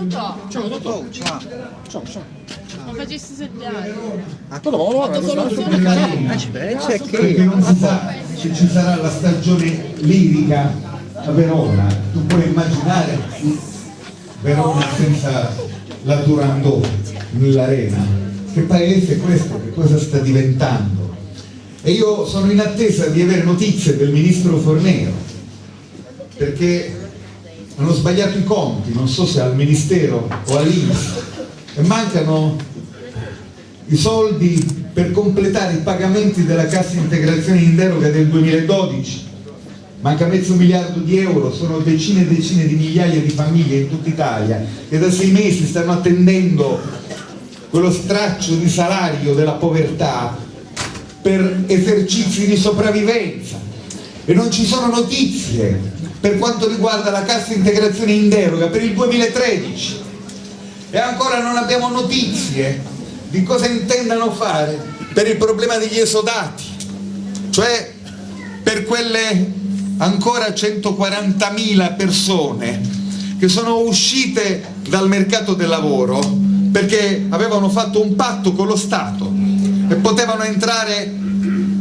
Pronto? Ciao, dottor. Ciao. Ciao, ciao. Ma facessi 7 anni. Ci pensi è Perché che non si sa se ci sarà la stagione lirica a Verona. Tu puoi immaginare Verona senza la Turandot nell'arena. Che paese è questo? Che cosa sta diventando? E io sono in attesa di avere notizie del ministro Fornero, perché hanno sbagliato i conti, non so se al ministero o all'INPS, e mancano i soldi per completare i pagamenti della cassa integrazione in deroga del 2012. Manca $500 miliardi, sono decine e decine di migliaia di famiglie in tutta Italia che da 6 mesi stanno attendendo quello straccio di salario della povertà per esercizi di sopravvivenza, e non ci sono notizie per quanto riguarda la cassa integrazione in deroga per il 2013, e ancora non abbiamo notizie di cosa intendano fare per il problema degli esodati, cioè per quelle ancora 140.000 persone che sono uscite dal mercato del lavoro perché avevano fatto un patto con lo Stato e potevano entrare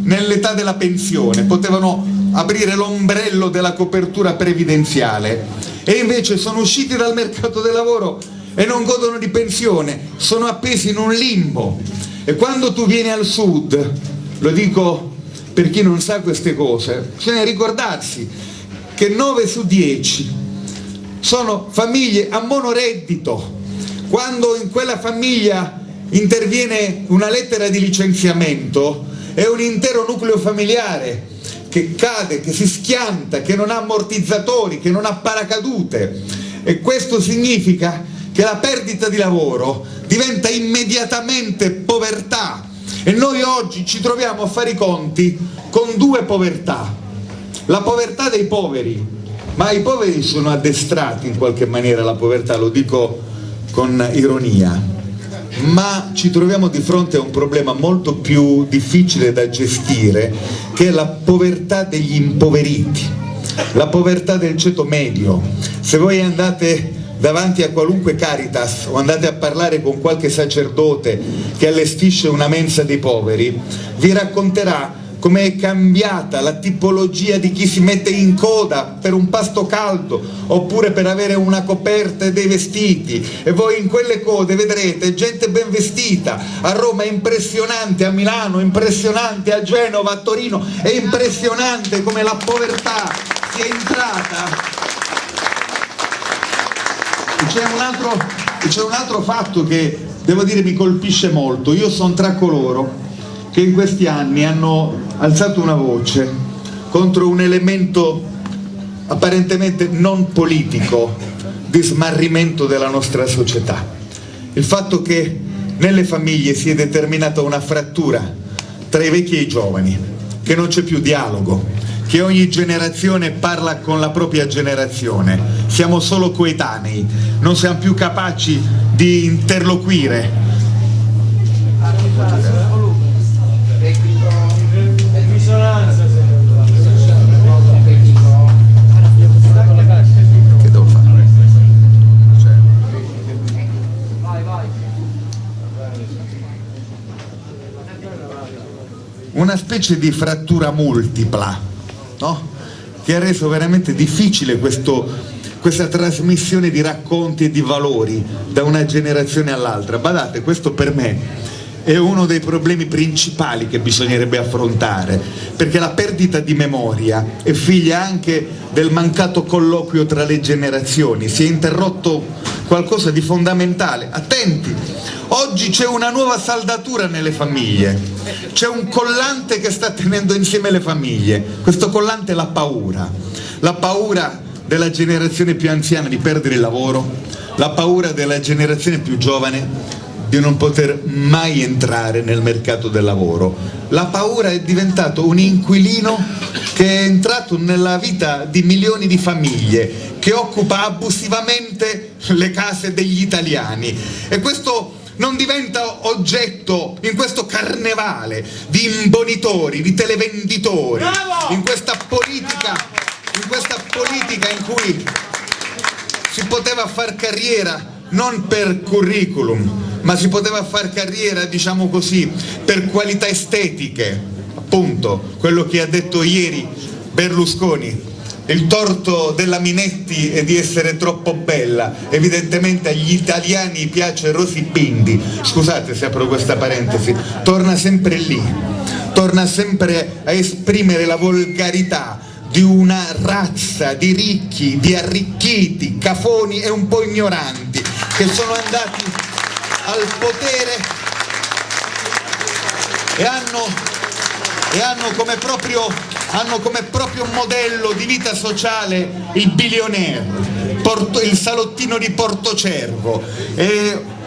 nell'età della pensione, potevano aprire l'ombrello della copertura previdenziale, e invece sono usciti dal mercato del lavoro e non godono di pensione, sono appesi in un limbo. E quando tu vieni al sud, lo dico per chi non sa queste cose, bisogna ricordarsi che 9 su 10 sono famiglie a monoreddito. Quando in quella famiglia interviene una lettera di licenziamento, è un intero nucleo familiare che cade, che si schianta, che non ha ammortizzatori, che non ha paracadute, e questo significa che la perdita di lavoro diventa immediatamente povertà, e noi oggi ci troviamo a fare i conti con 2 povertà: la povertà dei poveri, ma i poveri sono addestrati in qualche maniera alla povertà, lo dico con ironia, ma ci troviamo di fronte a un problema molto più difficile da gestire, che è la povertà degli impoveriti, la povertà del ceto medio. Se voi andate davanti a qualunque Caritas o andate a parlare con qualche sacerdote che allestisce una mensa dei poveri, vi racconterà come è cambiata la tipologia di chi si mette in coda per un pasto caldo oppure per avere una coperta e dei vestiti, e voi in quelle code vedrete gente ben vestita. A Roma è impressionante, a Milano è impressionante, a Genova, a Torino è impressionante come la povertà sia entrata. C'è un altro fatto che devo dire mi colpisce molto. Io sono tra coloro che in questi anni hanno alzato una voce contro un elemento apparentemente non politico di smarrimento della nostra società: il fatto che nelle famiglie si è determinata una frattura tra i vecchi e i giovani, che non c'è più dialogo, che ogni generazione parla con la propria generazione, siamo solo coetanei, non siamo più capaci di interloquire. Che devo fare? Una specie di frattura multipla, no? Che ha reso veramente difficile questa trasmissione di racconti e di valori da una generazione all'altra. Badate, questo per me è uno dei problemi principali che bisognerebbe affrontare, perché la perdita di memoria è figlia anche del mancato colloquio tra le generazioni. Si è interrotto qualcosa di fondamentale. Attenti, oggi c'è una nuova saldatura nelle famiglie, c'è un collante che sta tenendo insieme le famiglie. Questo collante è la paura della generazione più anziana di perdere il lavoro, la paura della generazione più giovane di non poter mai entrare nel mercato del lavoro. La paura è diventato un inquilino che è entrato nella vita di milioni di famiglie, che occupa abusivamente le case degli italiani, e questo non diventa oggetto in questo carnevale di imbonitori, di televenditori, in questa politica in cui si poteva far carriera non per curriculum, ma si poteva fare carriera, diciamo così, per qualità estetiche, appunto, quello che ha detto ieri Berlusconi. Il torto della Minetti è di essere troppo bella, evidentemente agli italiani piace Rosy Bindi, scusate se apro questa parentesi, torna sempre lì, torna sempre a esprimere la volgarità di una razza di ricchi, di arricchiti, cafoni e un po' ignoranti che sono andati al potere e hanno come proprio modello di vita sociale il billionaire, il salottino di Portocervo,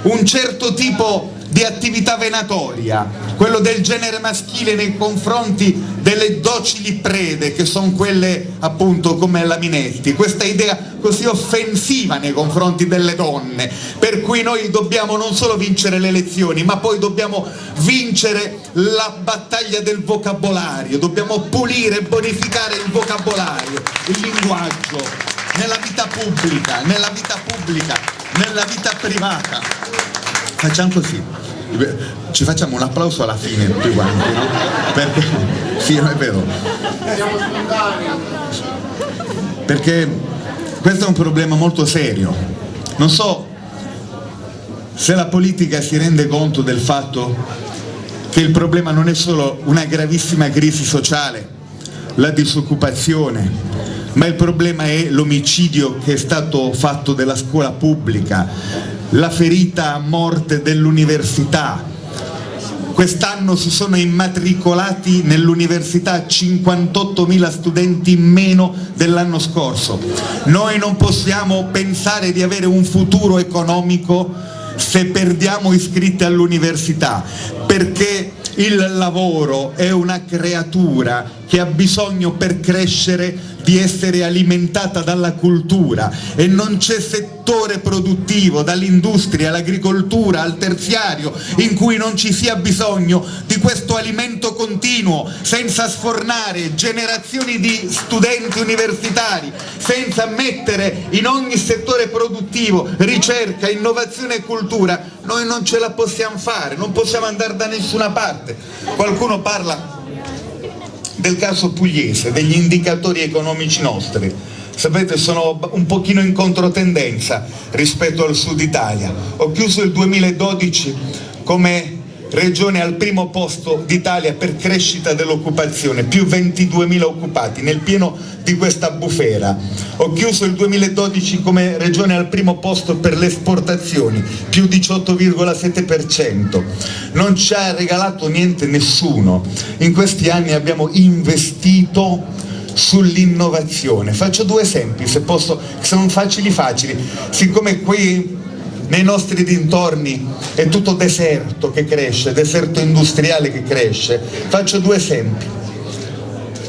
un certo tipo di attività venatoria, quello del genere maschile nei confronti delle docili prede che sono quelle appunto come la Minetti, questa idea così offensiva nei confronti delle donne, per cui noi dobbiamo non solo vincere le elezioni ma poi dobbiamo vincere la battaglia del vocabolario, dobbiamo pulire e bonificare il vocabolario, il linguaggio nella vita pubblica, nella vita privata. Facciamo così, ci facciamo un applauso alla fine tutti quanti, no? Perché sì, non è vero, perché questo è un problema molto serio. Non so se la politica si rende conto del fatto che il problema non è solo una gravissima crisi sociale, la disoccupazione, ma il problema è l'omicidio che è stato fatto della scuola pubblica, la ferita a morte dell'università. Quest'anno si sono immatricolati nell'università 58.000 studenti in meno dell'anno scorso. Noi non possiamo pensare di avere un futuro economico se perdiamo iscritti all'università, perché il lavoro è una creatura che ha bisogno per crescere di essere alimentata dalla cultura e non c'è settore produttivo, dall'industria all'agricoltura al terziario, in cui non ci sia bisogno di questo alimento continuo, senza sfornare generazioni di studenti universitari, senza mettere in ogni settore produttivo ricerca, innovazione e cultura. Noi non ce la possiamo fare, non possiamo andare da nessuna parte. Qualcuno parla del caso pugliese, degli indicatori economici nostri. Sapete, sono un pochino in controtendenza rispetto al Sud Italia. Ho chiuso il 2012 come regione al primo posto d'Italia per crescita dell'occupazione, più 22.000 occupati nel pieno di questa bufera. Ho chiuso il 2012 come regione al primo posto per le esportazioni, più 18,7%. Non ci ha regalato niente nessuno. In questi anni abbiamo investito sull'innovazione. Faccio due esempi, se posso, che sono facili. Siccome qui nei nostri dintorni è tutto deserto che cresce, deserto industriale che cresce, faccio due esempi.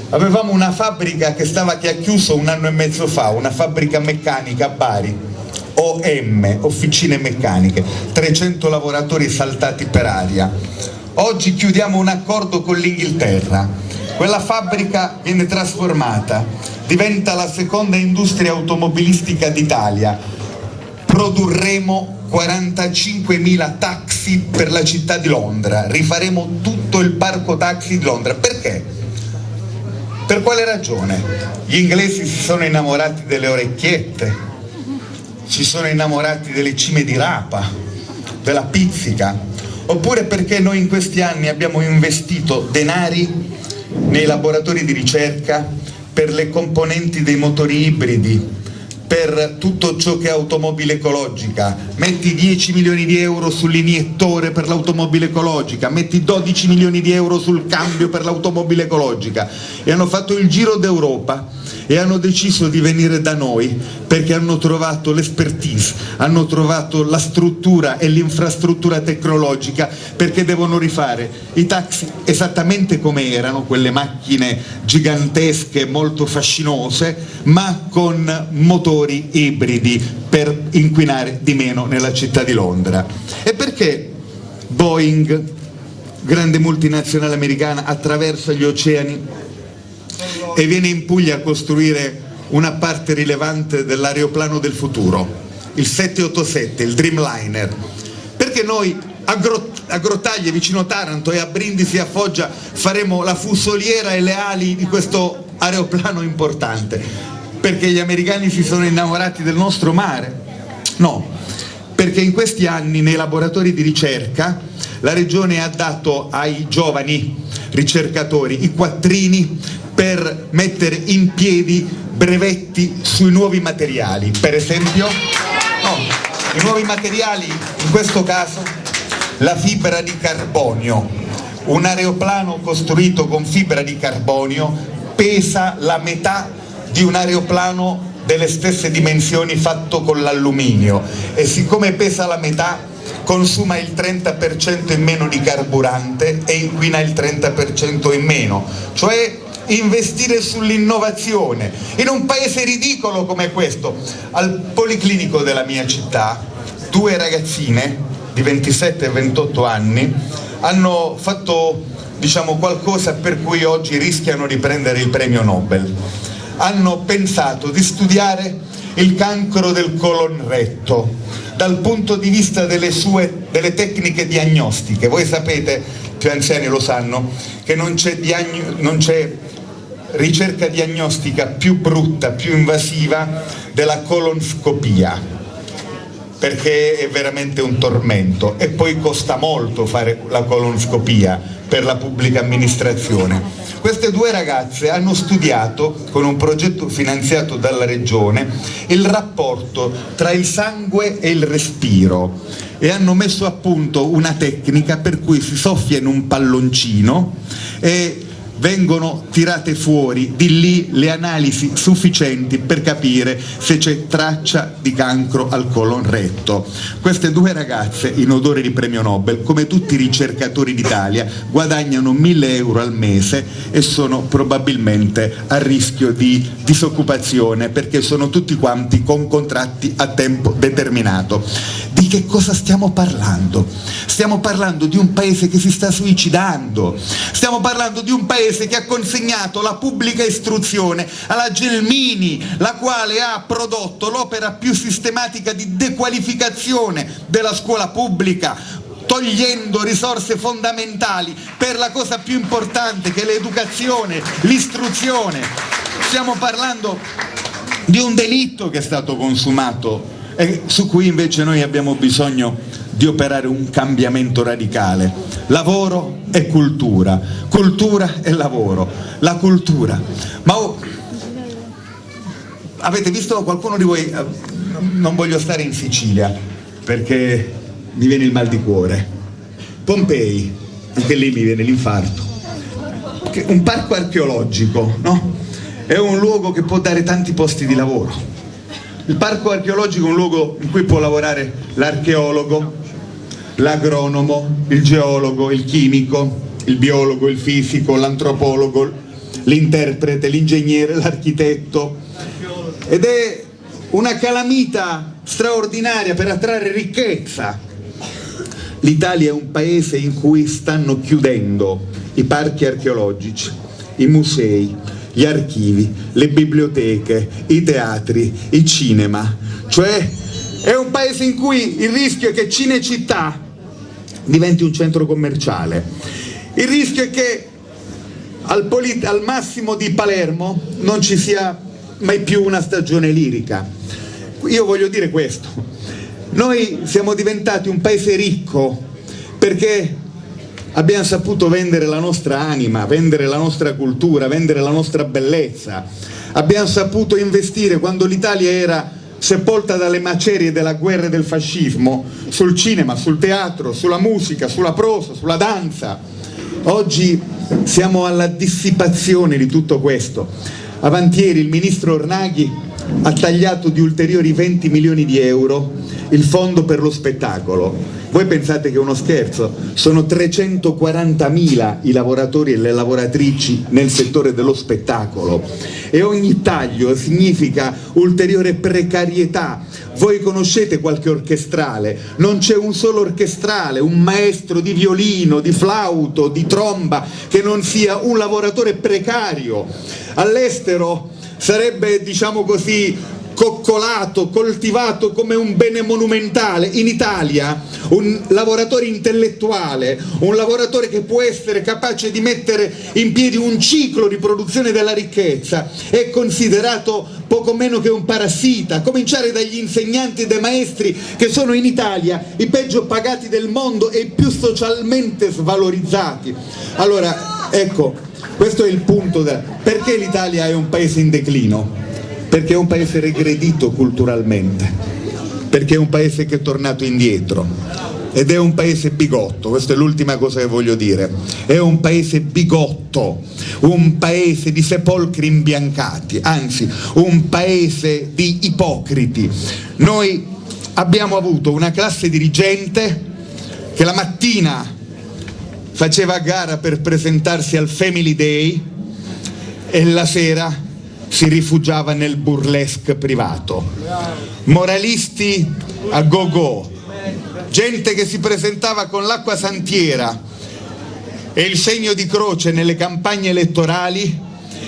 Avevamo una fabbrica che ha chiuso 1 anno e mezzo fa, una fabbrica meccanica a Bari, OM, Officine Meccaniche, 300 lavoratori saltati per aria. Oggi chiudiamo un accordo con l'Inghilterra, quella fabbrica viene trasformata, diventa la seconda industria automobilistica d'Italia. Produrremo 45.000 taxi per la città di Londra, rifaremo tutto il parco taxi di Londra. Perché? Per quale ragione? Gli inglesi si sono innamorati delle orecchiette, si sono innamorati delle cime di rapa, della pizzica, oppure perché noi in questi anni abbiamo investito denari nei laboratori di ricerca per le componenti dei motori ibridi, per tutto ciò che è automobile ecologica. Metti 10 milioni di euro sull'iniettore per l'automobile ecologica, metti 12 milioni di euro sul cambio per l'automobile ecologica, e hanno fatto il giro d'Europa e hanno deciso di venire da noi perché hanno trovato l'expertise, hanno trovato la struttura e l'infrastruttura tecnologica, perché devono rifare i taxi esattamente come erano, quelle macchine gigantesche molto fascinose, ma con motori ibridi per inquinare di meno nella città di Londra. E perché Boeing, grande multinazionale americana, attraversa gli oceani e viene in Puglia a costruire una parte rilevante dell'aeroplano del futuro? il 787, il Dreamliner, perché noi a Grottaglie vicino Taranto e a Brindisi a Foggia faremo la fusoliera e le ali di questo aeroplano importante? Perché gli americani si sono innamorati del nostro mare? No, perché in questi anni nei laboratori di ricerca la Regione ha dato ai giovani ricercatori i quattrini per mettere in piedi brevetti sui nuovi materiali. Per esempio, i nuovi materiali, in questo caso la fibra di carbonio. Un aeroplano costruito con fibra di carbonio pesa la metà di un aeroplano delle stesse dimensioni fatto con l'alluminio, e siccome pesa la metà consuma il 30% in meno di carburante e inquina il 30% in meno. Cioè investire sull'innovazione in un paese ridicolo come questo. Al policlinico della mia città 2 ragazzine di 27 e 28 anni hanno fatto, diciamo, qualcosa per cui oggi rischiano di prendere il premio Nobel. Hanno pensato di studiare il cancro del colon retto dal punto di vista delle tecniche diagnostiche. Voi sapete, più anziani lo sanno, che non c'è ricerca diagnostica più brutta, più invasiva della colonscopia, perché è veramente un tormento e poi costa molto fare la colonscopia per la pubblica amministrazione. Queste 2 ragazze hanno studiato, con un progetto finanziato dalla Regione, il rapporto tra il sangue e il respiro, e hanno messo a punto una tecnica per cui si soffia in un palloncino e vengono tirate fuori di lì le analisi sufficienti per capire se c'è traccia di cancro al colon retto. Queste 2 ragazze, in odore di premio Nobel, come tutti i ricercatori d'Italia, guadagnano 1.000 euro al mese e sono probabilmente a rischio di disoccupazione, perché sono tutti quanti con contratti a tempo determinato. Di che cosa stiamo parlando? Stiamo parlando di un paese che si sta suicidando, stiamo parlando di un paese che ha consegnato la pubblica istruzione alla Gelmini, la quale ha prodotto l'opera più sistematica di dequalificazione della scuola pubblica, togliendo risorse fondamentali per la cosa più importante che è l'educazione, l'istruzione. Stiamo parlando di un delitto che è stato consumato e su cui invece noi abbiamo bisogno di operare un cambiamento radicale. Lavoro e cultura, cultura e lavoro. La cultura, ma avete visto, qualcuno di voi, non voglio stare in Sicilia perché mi viene il mal di cuore, Pompei, anche lì mi viene l'infarto. Un parco archeologico, no? È un luogo che può dare tanti posti di lavoro. Il parco archeologico è un luogo in cui può lavorare l'archeologo, l'agronomo, il geologo, il chimico, il biologo, il fisico, l'antropologo, l'interprete, l'ingegnere, l'architetto, ed è una calamita straordinaria per attrarre ricchezza. L'Italia è un paese in cui stanno chiudendo i parchi archeologici, i musei, gli archivi, le biblioteche, i teatri, i cinema. Cioè è un paese in cui il rischio è che Cinecittà diventi un centro commerciale. Il rischio è che al massimo di Palermo non ci sia mai più una stagione lirica. Io voglio dire questo: noi siamo diventati un paese ricco perché abbiamo saputo vendere la nostra anima, vendere la nostra cultura, vendere la nostra bellezza. Abbiamo saputo investire, quando l'Italia era sepolta dalle macerie della guerra e del fascismo, sul cinema, sul teatro, sulla musica, sulla prosa, sulla danza. Oggi siamo alla dissipazione di tutto questo. Avantieri il ministro Ornaghi ha tagliato di ulteriori 20 milioni di euro il fondo per lo spettacolo. Voi pensate che è uno scherzo? Sono 340.000 i lavoratori e le lavoratrici nel settore dello spettacolo e ogni taglio significa ulteriore precarietà. Voi conoscete qualche orchestrale? Non c'è un solo orchestrale, un maestro di violino, di flauto, di tromba che non sia un lavoratore precario. All'estero sarebbe, diciamo così, coccolato, coltivato come un bene monumentale. In Italia un lavoratore intellettuale, un lavoratore che può essere capace di mettere in piedi un ciclo di produzione della ricchezza è considerato poco meno che un parassita, a cominciare dagli insegnanti e dai maestri, che sono in Italia i peggio pagati del mondo e i più socialmente svalorizzati. Allora, ecco, questo è il punto. Perché l'Italia è un paese in declino? Perché è un paese regredito culturalmente, perché è un paese che è tornato indietro ed è un paese bigotto. Questa è l'ultima cosa che voglio dire. È un paese bigotto, un paese di sepolcri imbiancati, anzi un paese di ipocriti. Noi abbiamo avuto una classe dirigente che la mattina faceva gara per presentarsi al Family Day e la sera si rifugiava nel burlesque privato. Moralisti a go-go, gente che si presentava con l'acqua santiera e il segno di croce nelle campagne elettorali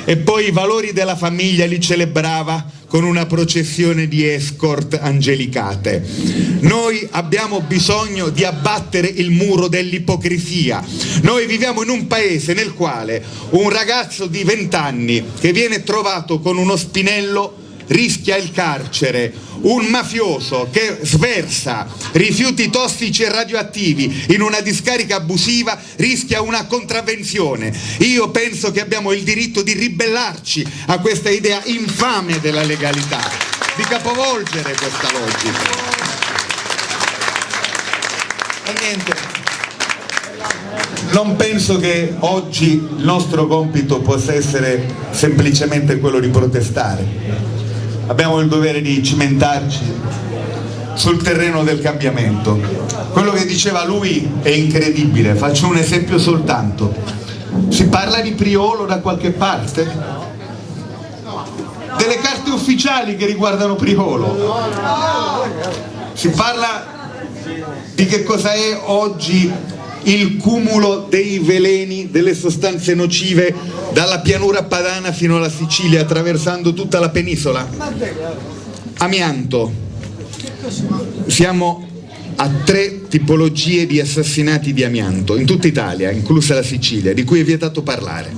e poi i valori della famiglia li celebrava con una processione di escort angelicate. Noi abbiamo bisogno di abbattere il muro dell'ipocrisia. Noi viviamo in un paese nel quale un ragazzo di 20 anni che viene trovato con uno spinello rischia il carcere, un mafioso che sversa rifiuti tossici e radioattivi in una discarica abusiva rischia una contravvenzione. Io penso che abbiamo il diritto di ribellarci a questa idea infame della legalità, di capovolgere questa logica. E niente, non penso che oggi il nostro compito possa essere semplicemente quello di protestare. Abbiamo il dovere di cimentarci sul terreno del cambiamento. Quello che diceva lui è incredibile, faccio un esempio soltanto. Si parla di Priolo da qualche parte? Delle carte ufficiali che riguardano Priolo? Si parla di che cosa è oggi il cumulo dei veleni, delle sostanze nocive dalla pianura padana fino alla Sicilia, attraversando tutta la penisola? Amianto. Siamo a 3 tipologie di assassinati di amianto in tutta Italia, inclusa la Sicilia, di cui è vietato parlare.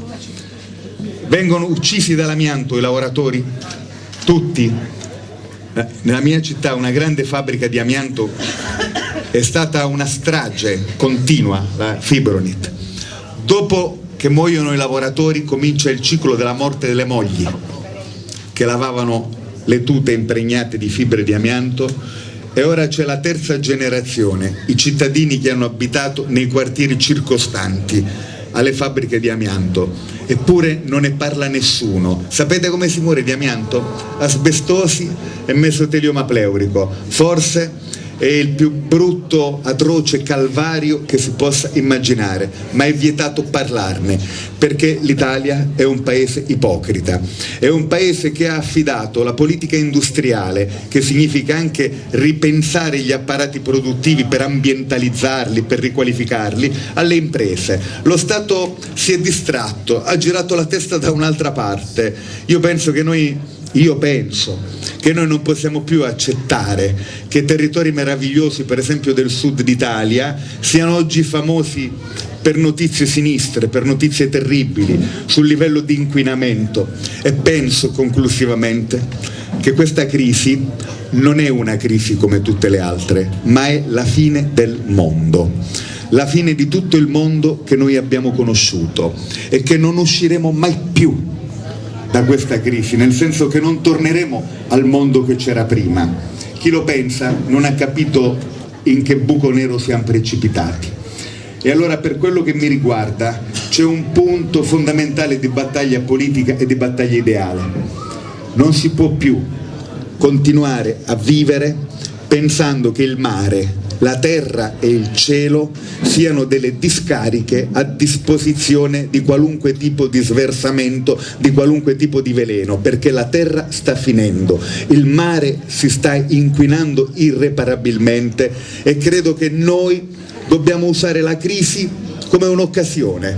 Vengono uccisi dall'amianto i lavoratori? Tutti. Nella mia città una grande fabbrica di amianto è stata una strage continua, la Fibronit. Dopo che muoiono i lavoratori comincia il ciclo della morte delle mogli che lavavano le tute impregnate di fibre di amianto, e ora c'è la terza generazione, i cittadini che hanno abitato nei quartieri circostanti alle fabbriche di amianto, eppure non ne parla nessuno. Sapete come si muore di amianto? Asbestosi e mesotelioma pleurico. Forse è il più brutto, atroce calvario che si possa immaginare, ma è vietato parlarne, perché l'Italia è un paese ipocrita, è un paese che ha affidato la politica industriale, che significa anche ripensare gli apparati produttivi per ambientalizzarli, per riqualificarli, alle imprese. Lo Stato si è distratto, ha girato la testa da un'altra parte. Io penso che noi non possiamo più accettare che territori meravigliosi, per esempio del sud d'Italia, siano oggi famosi per notizie sinistre, per notizie terribili sul livello di inquinamento. E penso conclusivamente che questa crisi non è una crisi come tutte le altre, ma è la fine del mondo, la fine di tutto il mondo che noi abbiamo conosciuto e che non usciremo mai più da questa crisi, nel senso che non torneremo al mondo che c'era prima. Chi lo pensa non ha capito in che buco nero siamo precipitati. E allora, per quello che mi riguarda, c'è un punto fondamentale di battaglia politica e di battaglia ideale. Non si può più continuare a vivere pensando che il mare, la terra e il cielo siano delle discariche a disposizione di qualunque tipo di sversamento, di qualunque tipo di veleno, perché la terra sta finendo, il mare si sta inquinando irreparabilmente, e credo che noi dobbiamo usare la crisi come un'occasione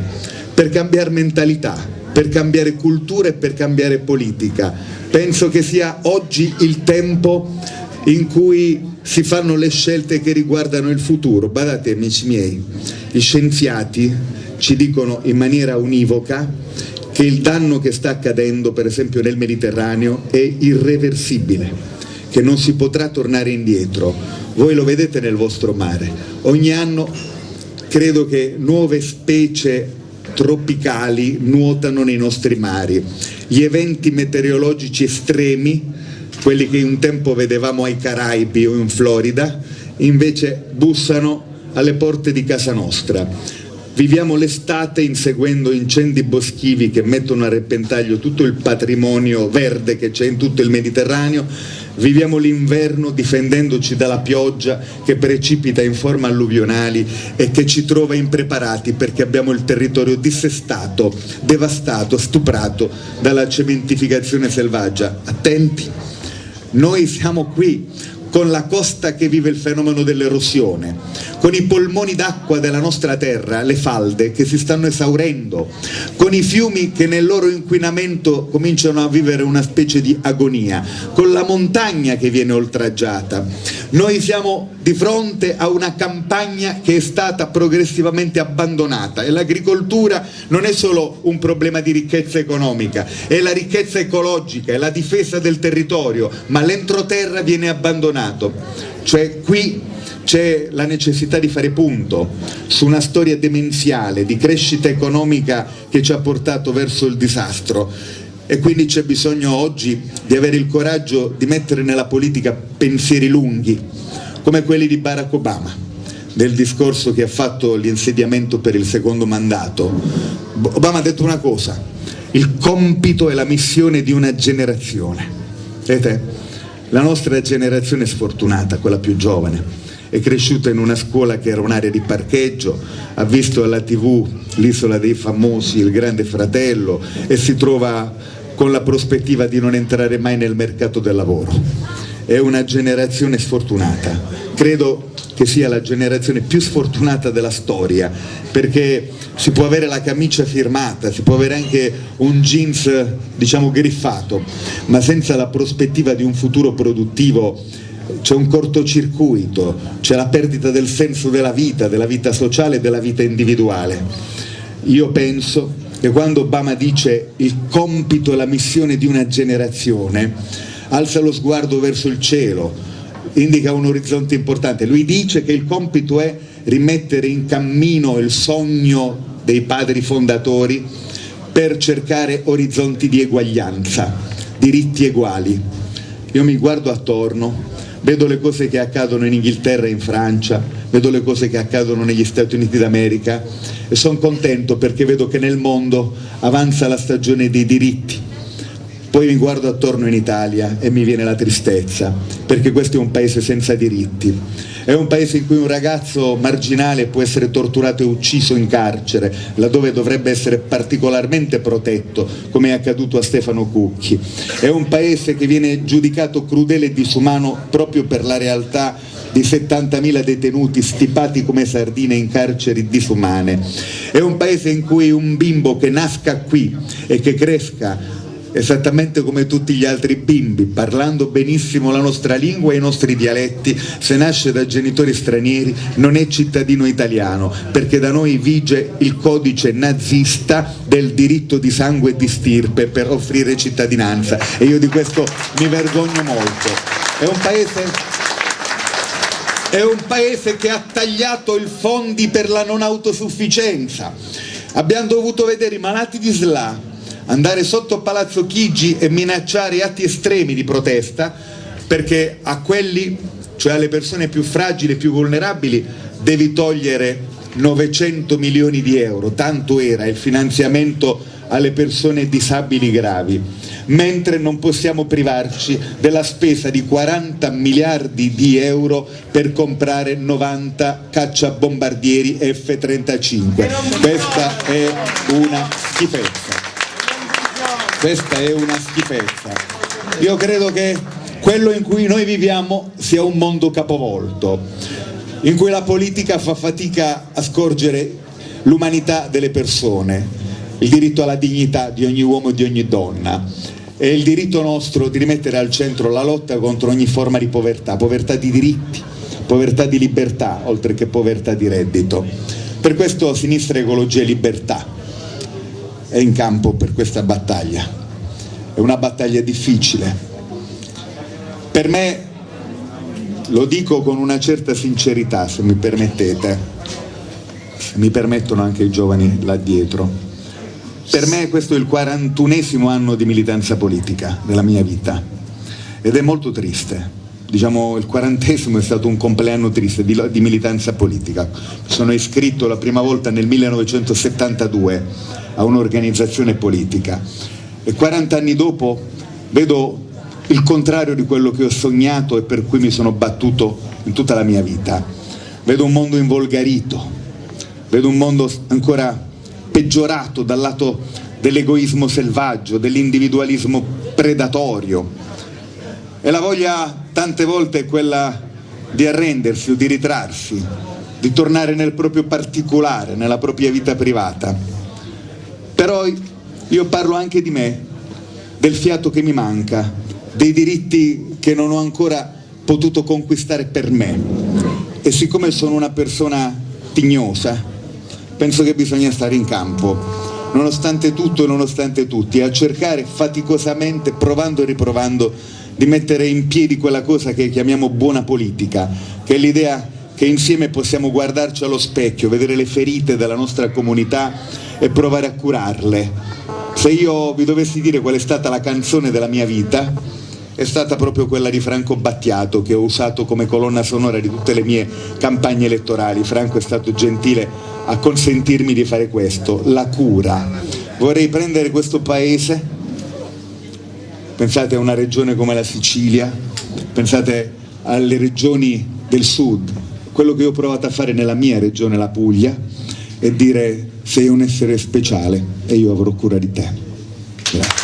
per cambiare mentalità, per cambiare cultura e per cambiare politica. Penso che sia oggi il tempo in cui si fanno le scelte che riguardano il futuro. Badate, amici miei, gli scienziati ci dicono in maniera univoca che il danno che sta accadendo, per esempio nel Mediterraneo, è irreversibile, che non si potrà tornare indietro. Voi lo vedete nel vostro mare. Ogni anno credo che nuove specie tropicali nuotano nei nostri mari. Gli eventi meteorologici estremi, quelli che un tempo vedevamo ai Caraibi o in Florida, invece bussano alle porte di casa nostra. Viviamo l'estate inseguendo incendi boschivi che mettono a repentaglio tutto il patrimonio verde che c'è in tutto il Mediterraneo. Viviamo l'inverno difendendoci dalla pioggia che precipita in forma alluvionali e che ci trova impreparati perché abbiamo il territorio dissestato, devastato, stuprato dalla cementificazione selvaggia. Attenti, noi siamo qui con la costa che vive il fenomeno dell'erosione, con i polmoni d'acqua della nostra terra, le falde che si stanno esaurendo, con i fiumi che nel loro inquinamento cominciano a vivere una specie di agonia, con la montagna che viene oltraggiata. Noi siamo di fronte a una campagna che è stata progressivamente abbandonata e l'agricoltura non è solo un problema di ricchezza economica, è la ricchezza ecologica, è la difesa del territorio, ma l'entroterra viene abbandonato. Cioè qui c'è la necessità di fare punto su una storia demenziale di crescita economica che ci ha portato verso il disastro e quindi c'è bisogno oggi di avere il coraggio di mettere nella politica pensieri lunghi come quelli di Barack Obama nel discorso che ha fatto l'insediamento per il secondo mandato. Obama ha detto una cosa: il compito e la missione di una generazione. Vedete? La nostra generazione è sfortunata, quella più giovane, è cresciuta in una scuola che era un'area di parcheggio, ha visto alla TV l'Isola dei Famosi, Il Grande Fratello e si trova con la prospettiva di non entrare mai nel mercato del lavoro. È una generazione sfortunata, credo che sia la generazione più sfortunata della storia, perché si può avere la camicia firmata, si può avere anche un jeans diciamo griffato, ma senza la prospettiva di un futuro produttivo c'è un cortocircuito, c'è la perdita del senso della vita sociale e della vita individuale. Io penso che quando Obama dice il compito e la missione di una generazione, alza lo sguardo verso il cielo, indica un orizzonte importante. Lui dice che il compito è rimettere in cammino il sogno dei padri fondatori per cercare orizzonti di eguaglianza, diritti eguali. Io mi guardo attorno, vedo le cose che accadono in Inghilterra e in Francia, vedo le cose che accadono negli Stati Uniti d'America e sono contento perché vedo che nel mondo avanza la stagione dei diritti. Poi mi guardo attorno in Italia e mi viene la tristezza, perché questo è un paese senza diritti, è un paese in cui un ragazzo marginale può essere torturato e ucciso in carcere, laddove dovrebbe essere particolarmente protetto, come è accaduto a Stefano Cucchi, è un paese che viene giudicato crudele e disumano proprio per la realtà di 70.000 detenuti stipati come sardine in carceri disumane, è un paese in cui un bimbo che nasca qui e che cresca esattamente come tutti gli altri bimbi, parlando benissimo la nostra lingua e i nostri dialetti, se nasce da genitori stranieri non è cittadino italiano, perché da noi vige il codice nazista del diritto di sangue e di stirpe per offrire cittadinanza, e io di questo mi vergogno molto. È un paese che ha tagliato i fondi per la non autosufficienza. Abbiamo dovuto vedere i malati di SLA andare sotto Palazzo Chigi e minacciare atti estremi di protesta, perché a quelli, cioè alle persone più fragili e più vulnerabili, devi togliere 900 milioni di euro, tanto era il finanziamento alle persone disabili gravi, mentre non possiamo privarci della spesa di 40 miliardi di euro per comprare 90 cacciabombardieri F-35. Questa è una schifezza. Questa è una schifezza. Io credo che quello in cui noi viviamo sia un mondo capovolto, in cui la politica fa fatica a scorgere l'umanità delle persone. il diritto alla dignità di ogni uomo e di ogni donna, e il diritto nostro di rimettere al centro la lotta contro ogni forma di povertà, povertà di diritti, povertà di libertà, oltre che povertà di reddito. Per questo Sinistra, Ecologia e Libertà è in campo per questa battaglia. È una battaglia difficile. Per me, lo dico con una certa sincerità, se mi permettete, se mi permettono anche i giovani là dietro, per me questo è il 41esimo anno di militanza politica della mia vita ed è molto triste. Diciamo, il 40esimo è stato un compleanno triste di militanza politica. Mi sono iscritto la prima volta nel 1972 a un'organizzazione politica e 40 anni dopo vedo il contrario di quello che ho sognato e per cui mi sono battuto in tutta la mia vita. Vedo un mondo involgarito, vedo un mondo ancora peggiorato dal lato dell'egoismo selvaggio, dell'individualismo predatorio. E la voglia tante volte è quella di arrendersi o di ritrarsi, di tornare nel proprio particolare, nella propria vita privata. Però io parlo anche di me, del fiato che mi manca, dei diritti che non ho ancora potuto conquistare per me. E siccome sono una persona tignosa, penso che bisogna stare in campo, nonostante tutto e nonostante tutti, a cercare faticosamente, provando e riprovando, di mettere in piedi quella cosa che chiamiamo buona politica, che è l'idea che insieme possiamo guardarci allo specchio, vedere le ferite della nostra comunità e provare a curarle. Se io vi dovessi dire qual è stata la canzone della mia vita, è stata proprio quella di Franco Battiato, che ho usato come colonna sonora di tutte le mie campagne elettorali. Franco è stato gentile a consentirmi di fare questo, la cura. Vorrei prendere questo paese, pensate a una regione come la Sicilia, pensate alle regioni del sud, quello che ho provato a fare nella mia regione, la Puglia, e dire: sei un essere speciale e io avrò cura di te. Grazie.